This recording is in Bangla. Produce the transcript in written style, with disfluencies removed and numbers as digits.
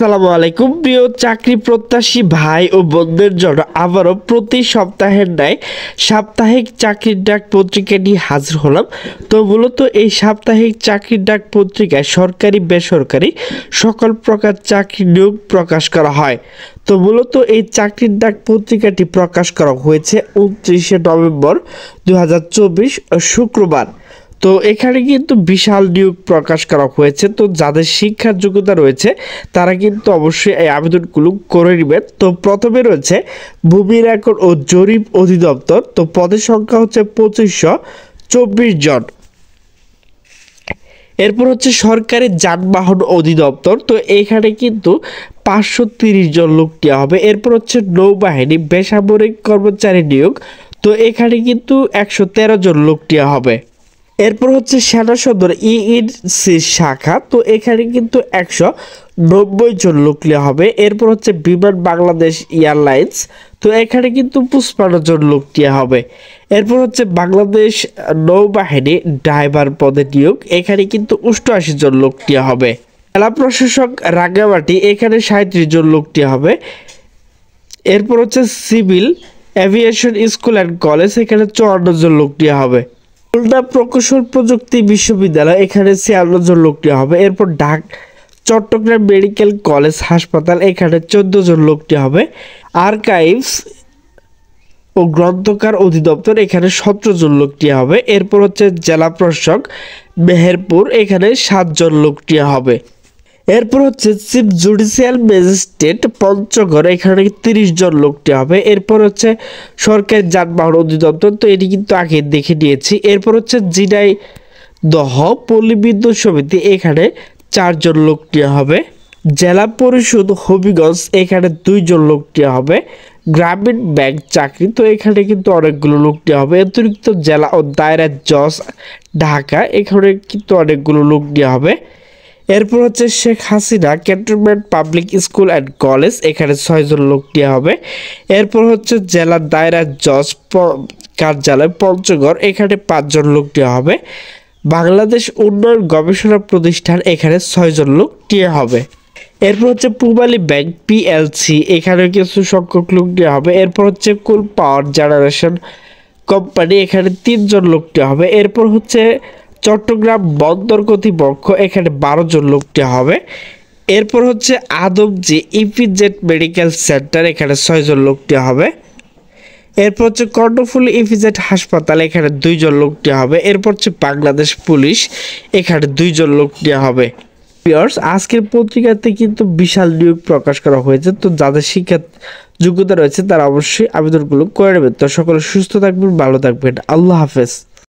আসসালামু আলাইকুম প্রিয় চাকরি প্রত্যাশী ভাই ও বোনদের জন্য আবারও প্রতি সপ্তাহের ন্যায় সাপ্তাহিক চাকরির ডাক পত্রিকা নিয়ে হাজির হলাম। তো মূলত এই সাপ্তাহিক চাকরির ডাক পত্রিকায় সরকারি বেসরকারি সকল প্রকার চাকরি নিয়োগ প্রকাশ করা হয়। তো মূলত এই চাকরির ডাক পত্রিকাটি প্রকাশ করা হয়েছে 29শে নভেম্বর 2024 শুক্রবার। তো এখানে কিন্তু বিশাল নিয়োগ প্রকাশ করা হয়েছে। তো যাদের শিক্ষার যোগ্যতা রয়েছে তারা কিন্তু অবশ্যই এই আবেদনগুলো করে নেবেন। তো প্রথমে রয়েছে ভূমি রেকর্ড ও জরিপ অধিদপ্তর। তো পদের সংখ্যা হচ্ছে 2524 জন। এরপর হচ্ছে সরকারি যানবাহন অধিদপ্তর। তো এখানে কিন্তু 530 জন লোক দেওয়া হবে। এরপর হচ্ছে নৌবাহিনী বেসামরিক কর্মচারী নিয়োগ। তো এখানে কিন্তু 113 জন লোক দেওয়া হবে। এরপর হচ্ছে সেনা সদর ইইসি শাখা। তো এখানে কিন্তু 190 জন লোক নেওয়া হবে। এরপর হচ্ছে বিমান বাংলাদেশ এয়ারলাইন্স। তো এখানে কিন্তু 55 জন লোক নেওয়া হবে। এরপর হচ্ছে বাংলাদেশ নৌবাহিনী ড্রাইভার পদে নিয়োগ। এখানে কিন্তু 88 জন লোক নেওয়া হবে। জেলা প্রশাসক রাঙ্গামাটি, এখানে 37 জন লোক নেওয়া হবে। এরপর হচ্ছে civil aviation school and college, এখানে 54 জন লোক নেওয়া হবে। খুলনা প্রকৌশল প্রযুক্তি বিশ্ববিদ্যালয়, এখানে 56 জন লোক নেওয়া হবে। এরপর চট্টগ্রাম মেডিকেল কলেজ হাসপাতাল, এখানে 14 জন লোক নেওয়া হবে। আর্কাইভস ও গ্রন্থকার অধিদপ্তর, এখানে 17 জন লোক নেওয়া হবে। এরপর হচ্ছে জেলা প্রশাসক মেহেরপুর, এখানে 7 জন লোক নেওয়া হবে। এরপর হচ্ছে চিফ জুডিশিয়াল ম্যাজিস্ট্রেট পঞ্চগড়, এখানে 30 জন লোক নেওয়া হবে। এরপর হচ্ছে সরকারি যানবাহন অধিদপ্তর, তো এটি কিন্তু আগে দেখে নিয়েছি। এরপর হচ্ছে ঝিনাইদহ পল্লী বিদ্যুৎ সমিতি, এখানে 4 জন লোক নেওয়া হবে। জেলা পরিষদ হবিগঞ্জ, এখানে 2 জন লোক নেওয়া হবে। গ্রামীণ ব্যাংক চাকরি, তো এখানে কিন্তু অনেকগুলো লোক নেওয়া হবে। অতিরিক্ত জেলা ও দায়রা জজ ঢাকা, এখানে কিন্তু অনেকগুলো লোক নেওয়া হবে। এরপর হচ্ছে Sheikh Hasina cantonment public school and college, এখানে 6 জন লোক নেওয়া হবে। এরপর হচ্ছে জেলা দায়রা জজ কার্যালয় পঞ্চগড়, এখানে 5 জন লোক নেওয়া হবে। বাংলাদেশ উন্নয়ন গবেষণা প্রতিষ্ঠান, এখানে 6 জন লোক নেওয়া হবে। এরপর হচ্ছে পূবালী ব্যাংক পিএলসি, এখানে কিছু সংখ্যক লোক নেওয়া হবে। এরপর হচ্ছে কুল পাওয়ার জেনারেশন কোম্পানি, এখানে 3 জন লোক নেওয়া হবে। এরপর হচ্ছে চট্টগ্রাম বন্দর কর্তৃপক্ষ, এখানে 12 জন লোক নেওয়া হবে। এরপর হচ্ছে আদমজি ইপিজেড মেডিকেল সেন্টার, এখানে 6 জন লোক নেওয়া হবে। এরপর হচ্ছে কর্ণফুলী ইপিজেড হাসপাতাল, এখানে 2 জন লোক নেওয়া হবে। এরপর হচ্ছে বাংলাদেশ পুলিশ, এখানে 2 জন লোক নেওয়া হবে। আজকের পত্রিকাতে কিন্তু বিশাল নিয়োগ প্রকাশ করা হয়েছে। তো যাদের শিক্ষার যোগ্যতা রয়েছে তারা অবশ্যই আবেদনগুলো করে নেবেন। তো সকলে সুস্থ থাকবেন, ভালো থাকবেন। আল্লাহ হাফেজ।